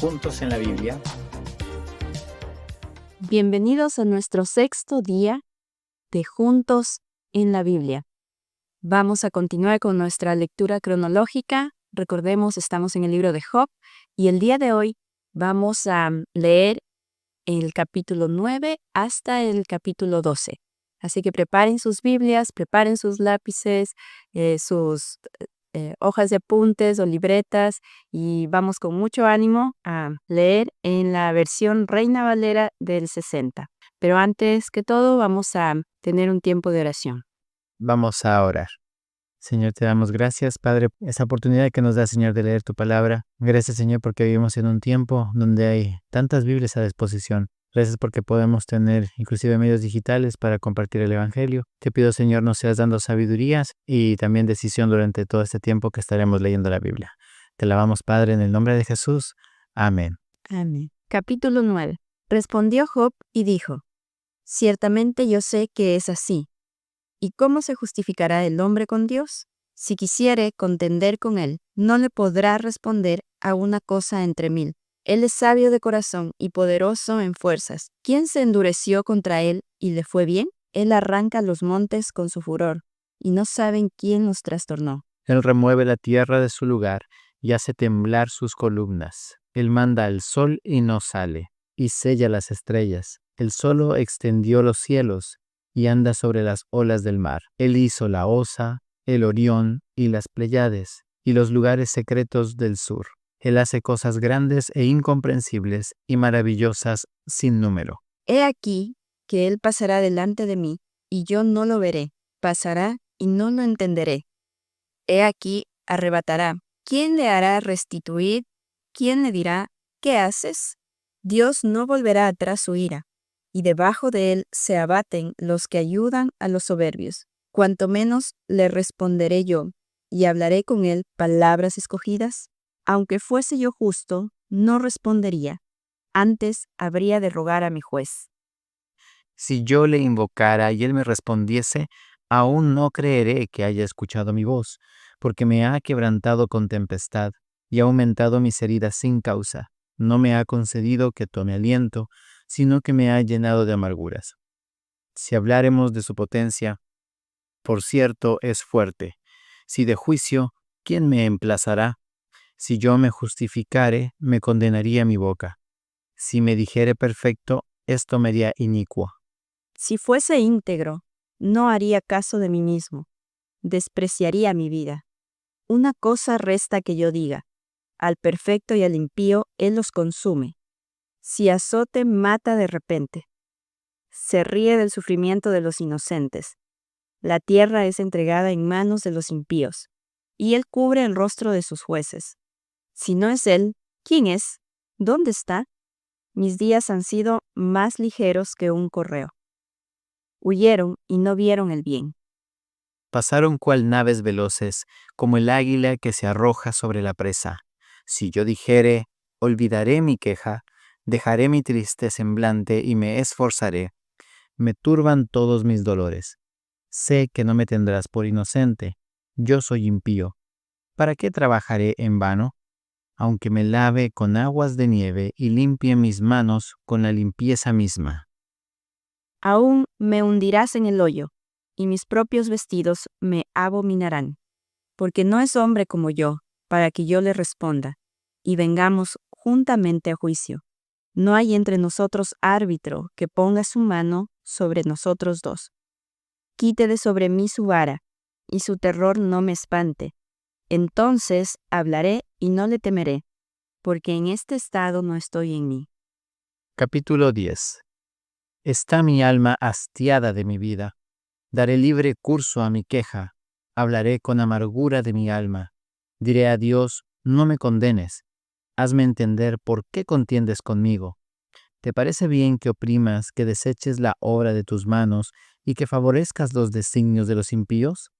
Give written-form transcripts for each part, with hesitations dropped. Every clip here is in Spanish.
Juntos en la Biblia. Bienvenidos a nuestro 6º día de Juntos en la Biblia. Vamos a continuar con nuestra lectura cronológica. Recordemos, estamos en el libro de Job y el día de hoy vamos a leer el capítulo 9 hasta el capítulo 12. Así que preparen sus Biblias, preparen sus lápices, sus hojas de apuntes o libretas y vamos con mucho ánimo a leer en la versión Reina Valera del 60. Pero antes que todo vamos a tener un tiempo de oración. Vamos a orar. Señor, te damos gracias, Padre, por esa oportunidad que nos da, Señor, de leer tu palabra. Gracias, Señor, porque vivimos en un tiempo donde hay tantas Biblias a disposición. Gracias porque podemos tener inclusive medios digitales para compartir el Evangelio. Te pido, Señor, nos seas dando sabidurías y también decisión durante todo este tiempo que estaremos leyendo la Biblia. Te alabamos, Padre, en el nombre de Jesús. Amén. Amén. Capítulo 9. Respondió Job y dijo: Ciertamente yo sé que es así. ¿Y cómo se justificará el hombre con Dios? Si quisiere contender con él, no le podrá responder a una cosa entre 1000. Él es sabio de corazón y poderoso en fuerzas. ¿Quién se endureció contra él y le fue bien? Él arranca los montes con su furor, y no saben quién los trastornó. Él remueve la tierra de su lugar y hace temblar sus columnas. Él manda al sol y no sale, y sella las estrellas. Él solo extendió los cielos y anda sobre las olas del mar. Él hizo la Osa, el Orión y las Pléyades, y los lugares secretos del sur. Él hace cosas grandes e incomprensibles y maravillosas sin número. He aquí que él pasará delante de mí, y yo no lo veré. Pasará y no lo entenderé. He aquí arrebatará. ¿Quién le hará restituir? ¿Quién le dirá: ¿qué haces? Dios no volverá atrás su ira, y debajo de él se abaten los que ayudan a los soberbios. Cuanto menos le responderé yo, y hablaré con él palabras escogidas. Aunque fuese yo justo, no respondería. Antes habría de rogar a mi juez. Si yo le invocara y él me respondiese, aún no creeré que haya escuchado mi voz, porque me ha quebrantado con tempestad y ha aumentado mis heridas sin causa. No me ha concedido que tome aliento, sino que me ha llenado de amarguras. Si habláremos de su potencia, por cierto es fuerte. Si de juicio, ¿quién me emplazará? Si yo me justificare, me condenaría mi boca. Si me dijere perfecto, esto me haría inicuo. Si fuese íntegro, no haría caso de mí mismo. Despreciaría mi vida. Una cosa resta que yo diga: al perfecto y al impío él los consume. Si azote mata de repente. Se ríe del sufrimiento de los inocentes. La tierra es entregada en manos de los impíos, y él cubre el rostro de sus jueces. Si no es él, ¿quién es? ¿Dónde está? Mis días han sido más ligeros que un correo. Huyeron y no vieron el bien. Pasaron cual naves veloces, como el águila que se arroja sobre la presa. Si yo dijere, olvidaré mi queja, dejaré mi triste semblante y me esforzaré, me turban todos mis dolores. Sé que no me tendrás por inocente, yo soy impío. ¿Para qué trabajaré en vano? Aunque me lave con aguas de nieve y limpie mis manos con la limpieza misma. Aún me hundirás en el hoyo, y mis propios vestidos me abominarán. Porque no es hombre como yo, para que yo le responda, y vengamos juntamente a juicio. No hay entre nosotros árbitro que ponga su mano sobre nosotros dos. Quite de sobre mí su vara, y su terror no me espante. Entonces hablaré y no le temeré, porque en este estado no estoy en mí. Capítulo 10. Está mi alma hastiada de mi vida. Daré libre curso a mi queja. Hablaré con amargura de mi alma. Diré a Dios, no me condenes. Hazme entender por qué contiendes conmigo. ¿Te parece bien que oprimas, que deseches la obra de tus manos y que favorezcas los designios de los impíos?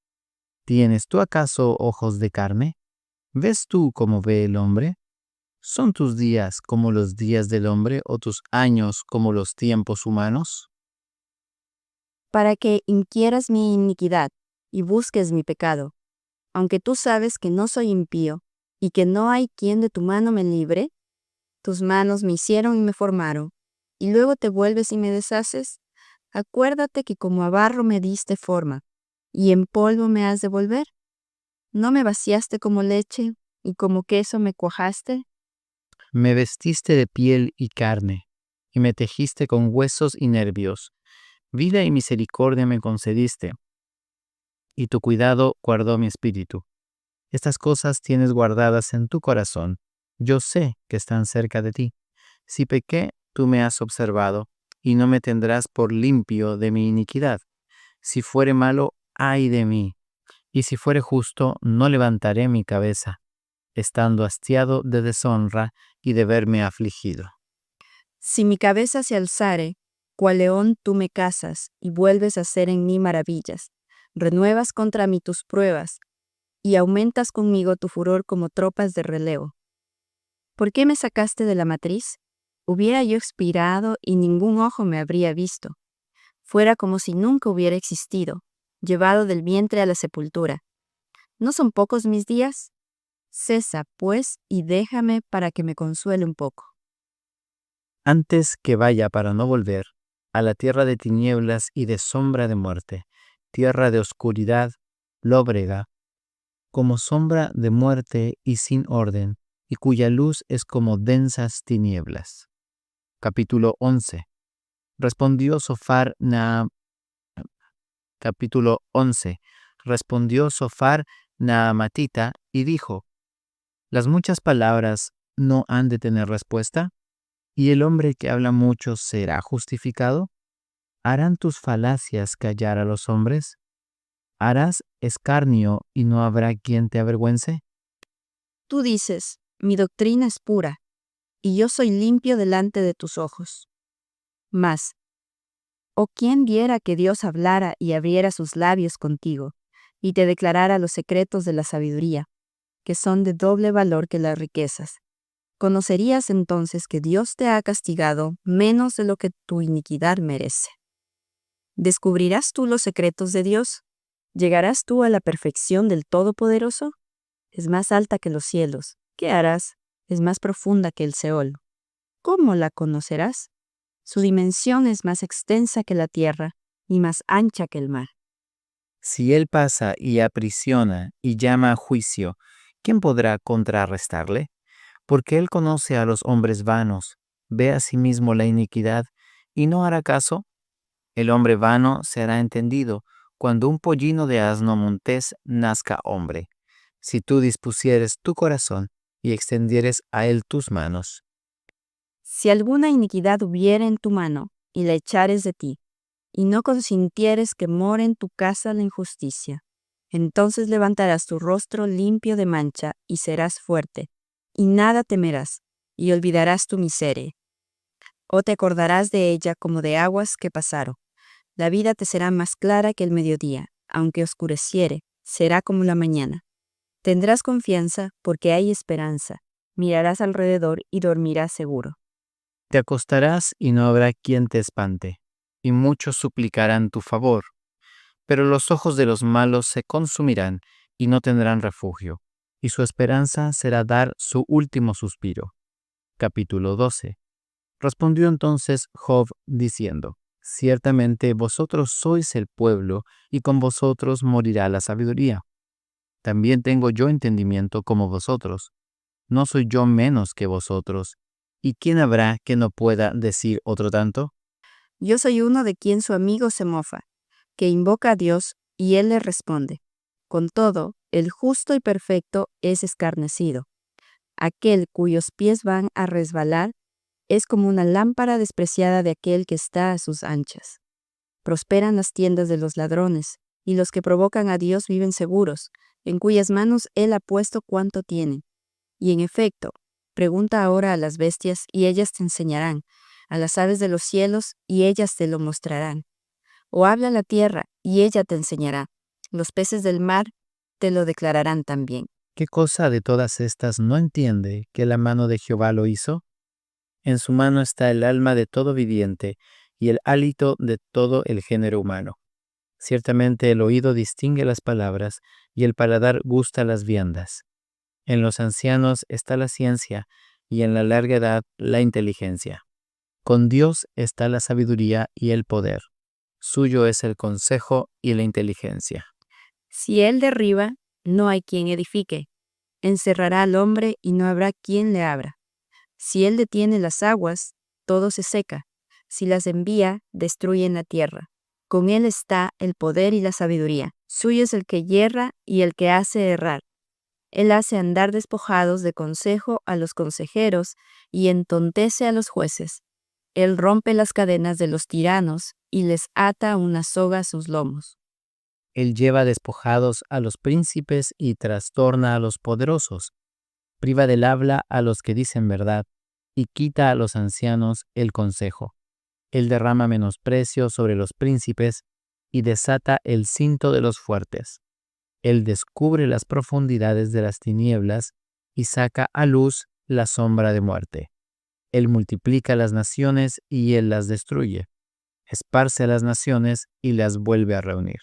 ¿Tienes tú acaso ojos de carne? ¿Ves tú cómo ve el hombre? ¿Son tus días como los días del hombre o tus años como los tiempos humanos? Para que inquieras mi iniquidad y busques mi pecado, aunque tú sabes que no soy impío y que no hay quien de tu mano me libre, Tus manos me hicieron y me formaron, y luego te vuelves y me deshaces. Acuérdate que como a barro me diste forma, y en polvo me has de volver. ¿No me vaciaste como leche, y como queso me cuajaste? Me vestiste de piel y carne, y me tejiste con huesos y nervios. Vida y misericordia me concediste, y tu cuidado guardó mi espíritu. Estas cosas tienes guardadas en tu corazón. Yo sé que están cerca de ti. Si pequé, tú me has observado, y no me tendrás por limpio de mi iniquidad. Si fuere malo, ay de mí, y si fuere justo, no levantaré mi cabeza, estando hastiado de deshonra y de verme afligido. Si mi cabeza se alzare, cual león tú me cazas, y vuelves a hacer en mí maravillas. Renuevas contra mí tus pruebas, y aumentas conmigo tu furor como tropas de relevo. ¿Por qué me sacaste de la matriz? Hubiera yo expirado y ningún ojo me habría visto. Fuera como si nunca hubiera existido, llevado del vientre a la sepultura. ¿No son pocos mis días? Cesa, pues, y déjame para que me consuele un poco. Antes que vaya para no volver a la tierra de tinieblas y de sombra de muerte, tierra de oscuridad, lóbrega, como sombra de muerte y sin orden, y cuya luz es como densas tinieblas. Capítulo 11. Respondió Sofar Capítulo 11. Respondió Sofar Naamatita y dijo: ¿Las muchas palabras no han de tener respuesta? ¿Y el hombre que habla mucho será justificado? ¿Harán tus falacias callar a los hombres? ¿Harás escarnio y no habrá quien te avergüence? Tú dices, mi doctrina es pura, y yo soy limpio delante de tus ojos. Mas, ¿o quién viera que Dios hablara y abriera sus labios contigo, y te declarara los secretos de la sabiduría, que son de doble valor que las riquezas? Conocerías entonces que Dios te ha castigado menos de lo que tu iniquidad merece. ¿Descubrirás tú los secretos de Dios? ¿Llegarás tú a la perfección del Todopoderoso? Es más alta que los cielos. ¿Qué harás? Es más profunda que el Seol. ¿Cómo la conocerás? Su dimensión es más extensa que la tierra y más ancha que el mar. Si él pasa y aprisiona y llama a juicio, ¿quién podrá contrarrestarle? Porque él conoce a los hombres vanos, ve a sí mismo la iniquidad y no hará caso. El hombre vano será entendido cuando un pollino de asno montés nazca hombre. Si tú dispusieres tu corazón y extendieres a él tus manos. Si alguna iniquidad hubiere en tu mano, y la echares de ti, y no consintieres que more en tu casa la injusticia, entonces levantarás tu rostro limpio de mancha, y serás fuerte, y nada temerás, y olvidarás tu miseria. O te acordarás de ella como de aguas que pasaron. La vida te será más clara que el mediodía, aunque oscureciere, será como la mañana. Tendrás confianza porque hay esperanza, mirarás alrededor y dormirás seguro. Te acostarás y no habrá quien te espante, y muchos suplicarán tu favor. Pero los ojos de los malos se consumirán y no tendrán refugio, y su esperanza será dar su último suspiro. Capítulo 12. Respondió entonces Job diciendo: Ciertamente vosotros sois el pueblo, y con vosotros morirá la sabiduría. También tengo yo entendimiento como vosotros. No soy yo menos que vosotros. ¿Y quién habrá que no pueda decir otro tanto? Yo soy uno de quien su amigo se mofa, que invoca a Dios y él le responde. Con todo, el justo y perfecto es escarnecido. Aquel cuyos pies van a resbalar es como una lámpara despreciada de aquel que está a sus anchas. Prosperan las tiendas de los ladrones, y los que provocan a Dios viven seguros, en cuyas manos él ha puesto cuanto tienen. Y en efecto, pregunta ahora a las bestias, y ellas te enseñarán, a las aves de los cielos, y ellas te lo mostrarán. O habla la tierra, y ella te enseñará. Los peces del mar te lo declararán también. ¿Qué cosa de todas estas no entiende que la mano de Jehová lo hizo? En su mano está el alma de todo viviente y el hálito de todo el género humano. Ciertamente el oído distingue las palabras y el paladar gusta las viandas. En los ancianos está la ciencia y en la larga edad la inteligencia. Con Dios está la sabiduría y el poder. Suyo es el consejo y la inteligencia. Si Él derriba, no hay quien edifique. Encerrará al hombre y no habrá quien le abra. Si Él detiene las aguas, todo se seca. Si las envía, destruyen la tierra. Con Él está el poder y la sabiduría. Suyo es el que yerra y el que hace errar. Él hace andar despojados de consejo a los consejeros y entontece a los jueces. Él rompe las cadenas de los tiranos y les ata una soga a sus lomos. Él lleva despojados a los príncipes y trastorna a los poderosos. Priva del habla a los que dicen verdad y quita a los ancianos el consejo. Él derrama menosprecio sobre los príncipes y desata el cinto de los fuertes. Él descubre las profundidades de las tinieblas y saca a luz la sombra de muerte. Él multiplica las naciones y Él las destruye. Esparce a las naciones y las vuelve a reunir.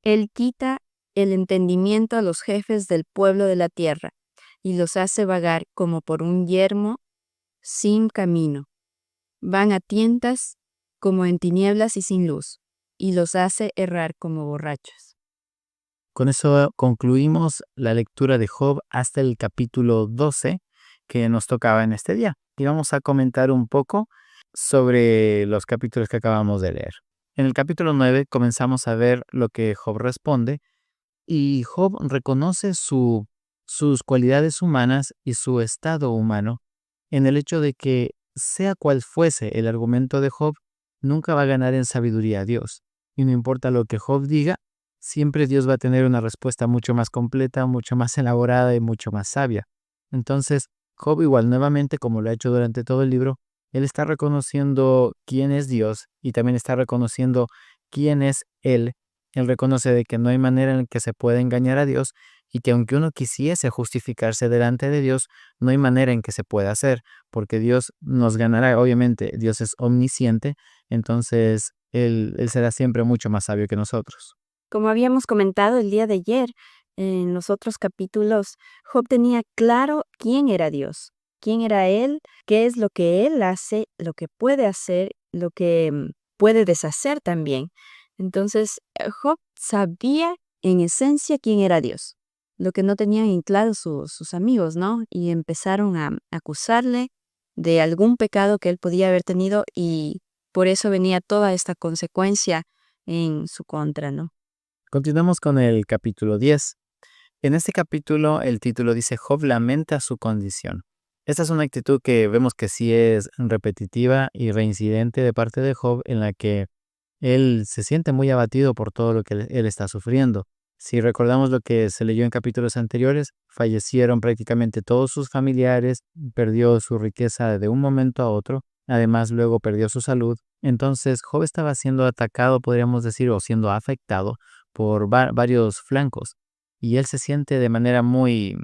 Él quita el entendimiento a los jefes del pueblo de la tierra y los hace vagar como por un yermo sin camino. Van a tientas como en tinieblas y sin luz, y los hace errar como borrachos. Con eso concluimos la lectura de Job hasta el capítulo 12 que nos tocaba en este día. Y vamos a comentar un poco sobre los capítulos que acabamos de leer. En el capítulo 9 comenzamos a ver lo que Job responde y Job reconoce sus cualidades humanas y su estado humano en el hecho de que sea cual fuese el argumento de Job, nunca va a ganar en sabiduría a Dios. Y no importa lo que Job diga, siempre Dios va a tener una respuesta mucho más completa, mucho más elaborada y mucho más sabia. Entonces, Job igual nuevamente, como lo ha hecho durante todo el libro, él está reconociendo quién es Dios y también está reconociendo quién es Él. Él reconoce de que no hay manera en que se pueda engañar a Dios y que aunque uno quisiese justificarse delante de Dios, no hay manera en que se pueda hacer, porque Dios nos ganará. Obviamente, Dios es omnisciente, entonces Él será siempre mucho más sabio que nosotros. Como habíamos comentado el día de ayer, en los otros capítulos, Job tenía claro quién era Dios, quién era Él, qué es lo que Él hace, lo que puede hacer, lo que puede deshacer también. Entonces, Job sabía en esencia quién era Dios, lo que no tenían en claro sus amigos, ¿no? Y empezaron a acusarle de algún pecado que él podía haber tenido y por eso venía toda esta consecuencia en su contra, ¿no? Continuamos con el capítulo 10. En este capítulo el título dice Job lamenta su condición. Esta es una actitud que vemos que sí es repetitiva y reincidente de parte de Job, en la que él se siente muy abatido por todo lo que él está sufriendo. Si recordamos lo que se leyó en capítulos anteriores, fallecieron prácticamente todos sus familiares, perdió su riqueza de un momento a otro, además luego perdió su salud. Entonces Job estaba siendo atacado, podríamos decir, o siendo afectado por varios flancos. Y él se siente de manera muy,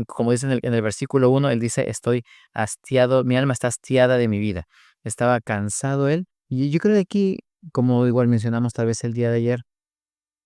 como dice en el versículo 1, él dice, estoy hastiado, mi alma está hastiada de mi vida. Estaba cansado él. Y yo creo que aquí, como igual mencionamos tal vez el día de ayer,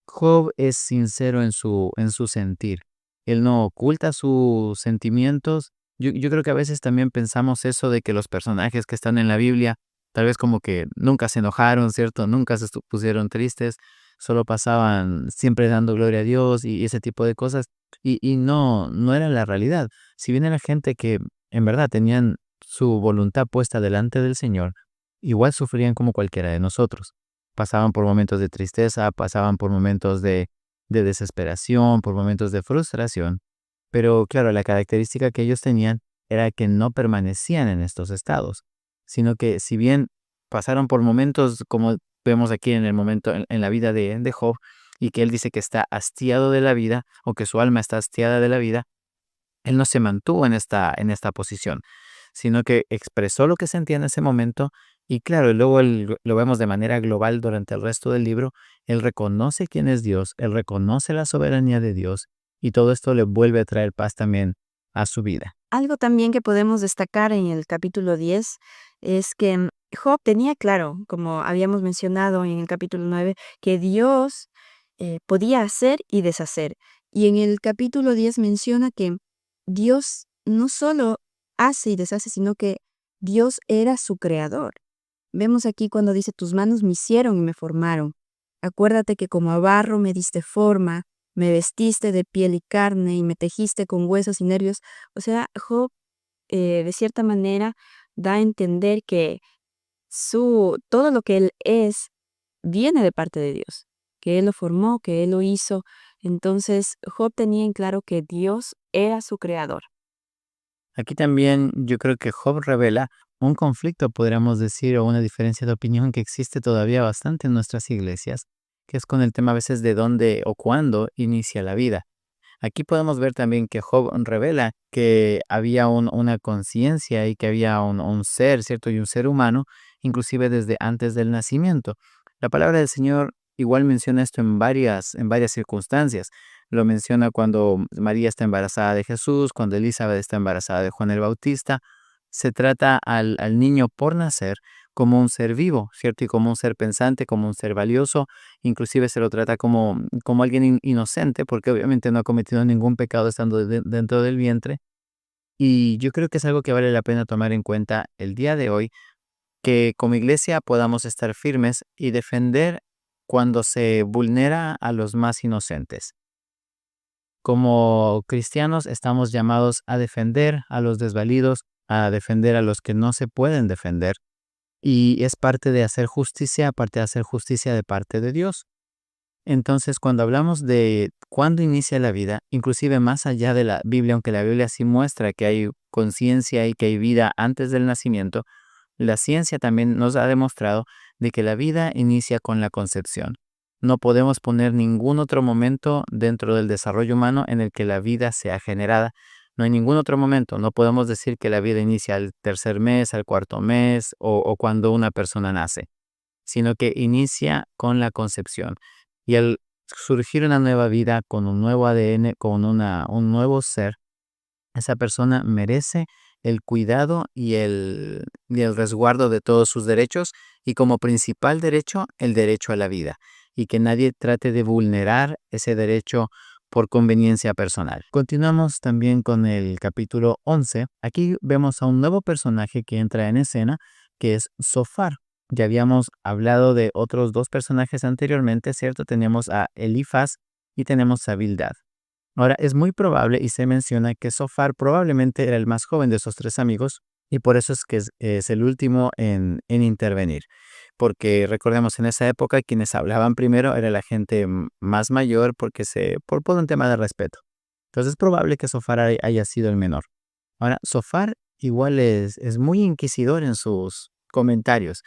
Job es sincero en su sentir. Él no oculta sus sentimientos. Yo creo que a veces también pensamos eso de que los personajes que están en la Biblia, tal vez como que nunca se enojaron, ¿cierto? Nunca se pusieron tristes, solo pasaban siempre dando gloria a Dios y ese tipo de cosas. Y no era la realidad. Si bien era gente que en verdad tenían su voluntad puesta delante del Señor, igual sufrían como cualquiera de nosotros. Pasaban por momentos de tristeza, pasaban por momentos de desesperación, por momentos de frustración, pero claro, la característica que ellos tenían era que no permanecían en estos estados, sino que si bien pasaron por momentos como vemos aquí en el momento en la vida de Job, y que él dice que está hastiado de la vida o que su alma está hastiada de la vida, él no se mantuvo en esta posición, sino que expresó lo que sentía en ese momento y claro, luego lo vemos de manera global durante el resto del libro. Él reconoce quién es Dios, él reconoce la soberanía de Dios y todo esto le vuelve a traer paz también a su vida. Algo también que podemos destacar en el capítulo 10 es que Job tenía claro, como habíamos mencionado en el capítulo 9, que Dios podía hacer y deshacer. Y en el capítulo 10 menciona que Dios no solo hace y deshace, sino que Dios era su creador. Vemos aquí cuando dice, tus manos me hicieron y me formaron. Acuérdate que como a barro me diste forma, me vestiste de piel y carne y me tejiste con huesos y nervios. O sea, Job, de cierta manera, da a entender que todo lo que él es viene de parte de Dios, que él lo formó, que él lo hizo. Entonces, Job tenía en claro que Dios era su creador. Aquí también yo creo que Job revela un conflicto, podríamos decir, o una diferencia de opinión que existe todavía bastante en nuestras iglesias, que es con el tema a veces de dónde o cuándo inicia la vida. Aquí podemos ver también que Job revela que había una conciencia y que había un ser, ¿cierto? Y un ser humano, inclusive desde antes del nacimiento. La palabra del Señor igual menciona esto en varias circunstancias. Lo menciona cuando María está embarazada de Jesús, cuando Elizabeth está embarazada de Juan el Bautista. Se trata al niño por nacer como un ser vivo, ¿cierto? Y como un ser pensante, como un ser valioso. Inclusive se lo trata como alguien inocente, porque obviamente no ha cometido ningún pecado estando dentro del vientre. Y yo creo que es algo que vale la pena tomar en cuenta el día de hoy, que como iglesia podamos estar firmes y defender cuando se vulnera a los más inocentes. Como cristianos estamos llamados a defender a los desvalidos, a defender a los que no se pueden defender. Y es parte de hacer justicia, aparte de hacer justicia de parte de Dios. Entonces, cuando hablamos de cuándo inicia la vida, inclusive más allá de la Biblia, aunque la Biblia sí muestra que hay conciencia y que hay vida antes del nacimiento, la ciencia también nos ha demostrado de que la vida inicia con la concepción. No podemos poner ningún otro momento dentro del desarrollo humano en el que la vida sea generada. No hay ningún otro momento. No podemos decir que la vida inicia al tercer mes, al cuarto mes o cuando una persona nace, sino que inicia con la concepción. Y al surgir una nueva vida con un nuevo ADN, con un nuevo ser, esa persona merece el cuidado y el resguardo de todos sus derechos y como principal derecho, el derecho a la vida. Y que nadie trate de vulnerar ese derecho por conveniencia personal. Continuamos también con el capítulo 11. Aquí vemos a un nuevo personaje que entra en escena, que es Sofar. Ya habíamos hablado de otros dos personajes anteriormente, ¿cierto? Tenemos a Elifaz y tenemos a Bildad. Ahora, es muy probable y se menciona que Sofar probablemente era el más joven de esos tres amigos y por eso es que es el último en intervenir. Porque recordemos, en esa época quienes hablaban primero era la gente más mayor por un tema de respeto. Entonces es probable que Sofar haya sido el menor. Ahora, Sofar igual es muy inquisidor en sus comentarios.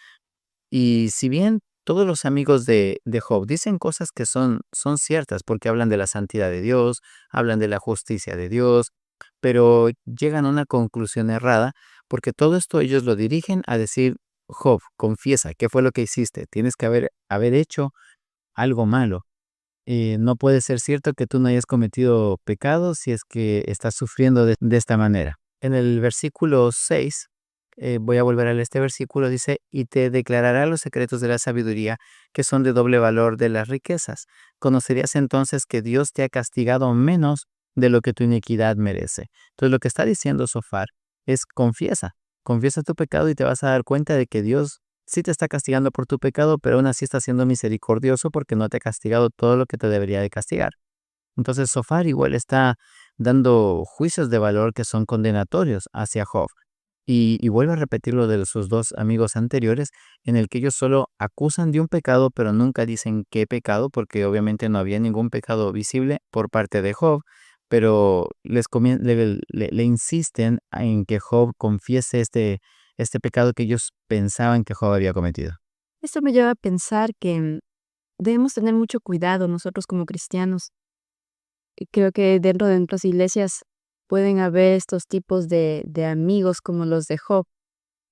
Y si bien todos los amigos de Job dicen cosas que son ciertas, porque hablan de la santidad de Dios, hablan de la justicia de Dios, pero llegan a una conclusión errada, porque todo esto ellos lo dirigen a decir, Job, confiesa, ¿qué fue lo que hiciste? Tienes que haber hecho algo malo. No puede ser cierto que tú no hayas cometido pecado si es que estás sufriendo de esta manera. En el versículo 6, voy a volver a leer este versículo, dice, y te declarará los secretos de la sabiduría, que son de doble valor de las riquezas. Conocerías entonces que Dios te ha castigado menos de lo que tu iniquidad merece. Entonces lo que está diciendo Sofar es confiesa tu pecado y te vas a dar cuenta de que Dios sí te está castigando por tu pecado, pero aún así está siendo misericordioso porque no te ha castigado todo lo que te debería de castigar. Entonces Sofar igual está dando juicios de valor que son condenatorios hacia Job. Y vuelve a repetir lo de sus dos amigos anteriores, en el que ellos solo acusan de un pecado, pero nunca dicen qué pecado, porque obviamente no había ningún pecado visible por parte de Job, pero le insisten en que Job confiese este pecado que ellos pensaban que Job había cometido. Esto me lleva a pensar que debemos tener mucho cuidado nosotros como cristianos. Creo que dentro de nuestras iglesias pueden haber estos tipos de amigos como los de Job,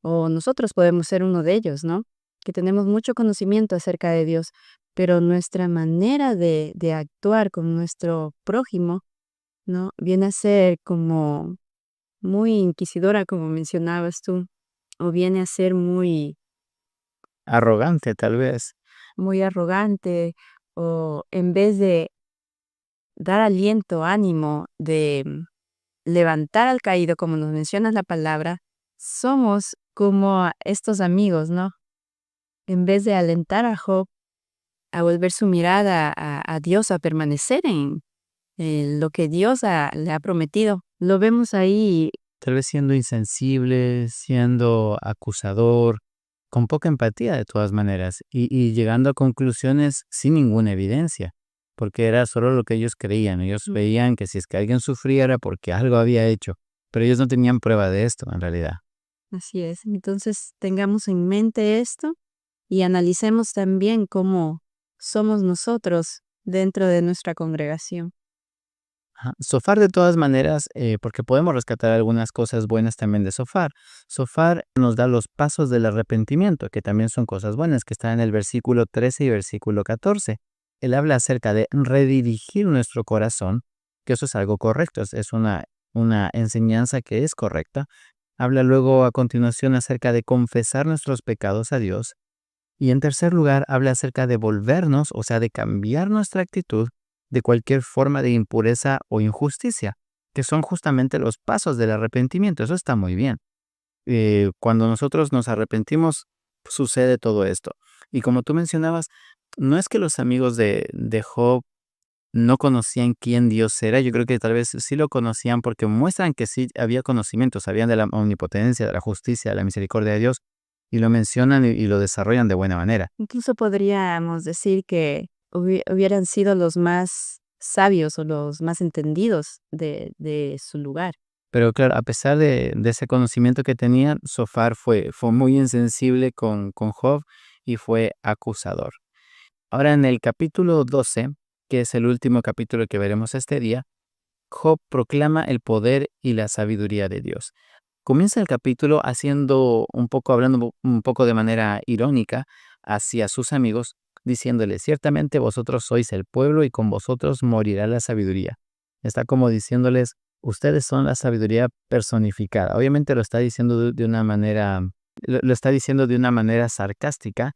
o nosotros podemos ser uno de ellos, ¿no? Que tenemos mucho conocimiento acerca de Dios, pero nuestra manera de actuar con nuestro prójimo, ¿no? Viene a ser como muy inquisidora, como mencionabas tú, o viene a ser Arrogante, tal vez. muy arrogante, o en vez de dar aliento, ánimo, levantar al caído, como nos menciona la palabra, somos como estos amigos, ¿no? En vez de alentar a Job a volver su mirada a Dios, a permanecer en lo que Dios le ha prometido. Lo vemos ahí. Tal vez siendo insensible, siendo acusador, con poca empatía de todas maneras, y llegando a conclusiones sin ninguna evidencia, porque era solo lo que ellos creían. Ellos veían que si es que alguien sufría era porque algo había hecho, pero ellos no tenían prueba de esto en realidad. Así es. Entonces tengamos en mente esto y analicemos también cómo somos nosotros dentro de nuestra congregación. Ajá. Sofar de todas maneras, porque podemos rescatar algunas cosas buenas también de Sofar. Sofar nos da los pasos del arrepentimiento, que también son cosas buenas, que están en el versículo 13 y versículo 14. Él habla acerca de redirigir nuestro corazón, que eso es algo correcto, es una enseñanza que es correcta. Habla luego a continuación acerca de confesar nuestros pecados a Dios. Y en tercer lugar, habla acerca de volvernos, o sea, de cambiar nuestra actitud de cualquier forma de impureza o injusticia, que son justamente los pasos del arrepentimiento. Eso está muy bien. Cuando nosotros nos arrepentimos, sucede todo esto. Y como tú mencionabas, no es que los amigos de Job no conocían quién Dios era. Yo creo que tal vez sí lo conocían porque muestran que sí había conocimiento, sabían de la omnipotencia, de la justicia, de la misericordia de Dios, y lo mencionan y lo desarrollan de buena manera. Incluso podríamos decir que hubieran sido los más sabios o los más entendidos de su lugar. Pero claro, a pesar de ese conocimiento que tenían, Sofar fue muy insensible con Job y fue acusador. Ahora en el capítulo 12, que es el último capítulo que veremos este día, Job proclama el poder y la sabiduría de Dios. Comienza el capítulo hablando un poco de manera irónica hacia sus amigos, diciéndoles, ciertamente vosotros sois el pueblo y con vosotros morirá la sabiduría. Está como diciéndoles, ustedes son la sabiduría personificada. Obviamente lo está diciendo de una manera, lo está diciendo de una manera sarcástica,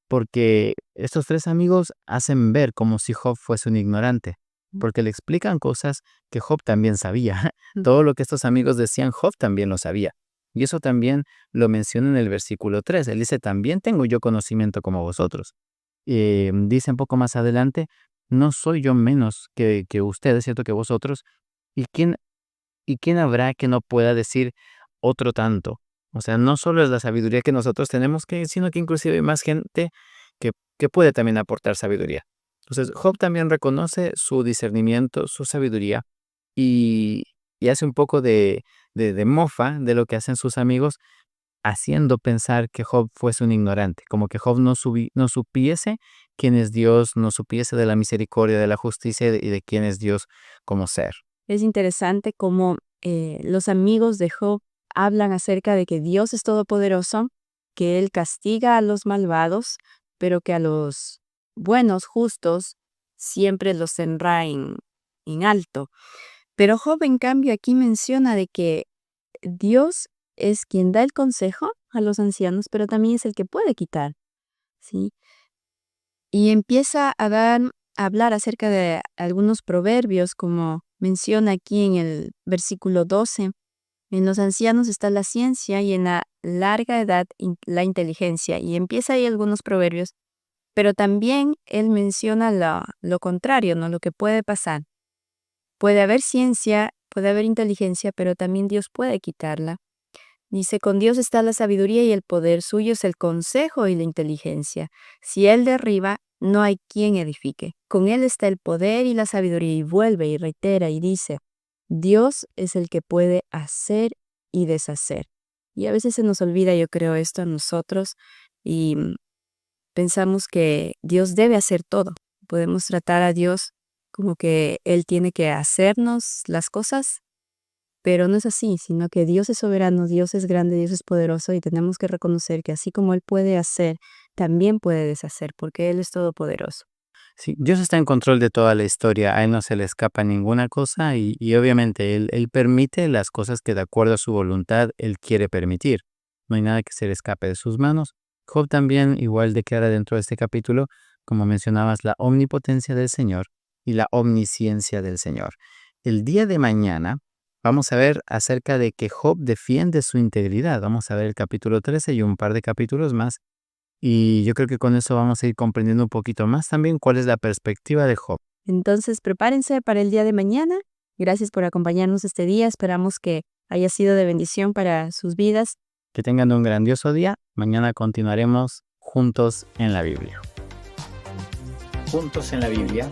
porque estos tres amigos hacen ver como si Job fuese un ignorante, porque le explican cosas que Job también sabía. Todo lo que estos amigos decían, Job también lo sabía. Y eso también lo menciona en el versículo 3. Él dice, también tengo yo conocimiento como vosotros. Dice un poco más adelante, no soy yo menos que ustedes, ¿cierto? Que vosotros. ¿Y quién habrá que no pueda decir otro tanto? O sea, no solo es la sabiduría que nosotros tenemos, sino que inclusive hay más gente que puede también aportar sabiduría. Entonces, Job también reconoce su discernimiento, su sabiduría, y, y hace un poco de mofa de lo que hacen sus amigos, haciendo pensar que Job fuese un ignorante, como que Job no supiese quién es Dios, no supiese de la misericordia, de la justicia y de quién es Dios como ser. Es interesante cómo los amigos de Job hablan acerca de que Dios es todopoderoso, que Él castiga a los malvados, pero que a los buenos, justos, siempre los tendrá en alto. Pero Job, en cambio, aquí menciona de que Dios es quien da el consejo a los ancianos, pero también es el que puede quitar, ¿sí? Y empieza a hablar acerca de algunos proverbios, como menciona aquí en el versículo 12. En los ancianos está la ciencia y en la larga edad la inteligencia. Y empieza ahí algunos proverbios, pero también él menciona lo contrario, ¿no? Lo que puede pasar. Puede haber ciencia, puede haber inteligencia, pero también Dios puede quitarla. Dice, con Dios está la sabiduría y el poder, suyo es el consejo y la inteligencia. Si Él derriba, no hay quien edifique. Con Él está el poder y la sabiduría, y vuelve y reitera y dice, Dios es el que puede hacer y deshacer. Y a veces se nos olvida, yo creo, esto a nosotros, y pensamos que Dios debe hacer todo. Podemos tratar a Dios como que Él tiene que hacernos las cosas, pero no es así, sino que Dios es soberano, Dios es grande, Dios es poderoso, y tenemos que reconocer que así como Él puede hacer, también puede deshacer, porque Él es todopoderoso. Sí, Dios está en control de toda la historia, a Él no se le escapa ninguna cosa y obviamente él permite las cosas que de acuerdo a su voluntad Él quiere permitir. No hay nada que se le escape de sus manos. Job también igual declara dentro de este capítulo, como mencionabas, la omnipotencia del Señor y la omnisciencia del Señor. El día de mañana Vamos a ver acerca de que Job defiende su integridad. Vamos a ver el capítulo 13 y un par de capítulos más. Y yo creo que con eso vamos a ir comprendiendo un poquito más también cuál es la perspectiva de Job. Entonces, prepárense para el día de mañana. Gracias por acompañarnos este día. Esperamos que haya sido de bendición para sus vidas. Que tengan un grandioso día. Mañana continuaremos juntos en la Biblia. Juntos en la Biblia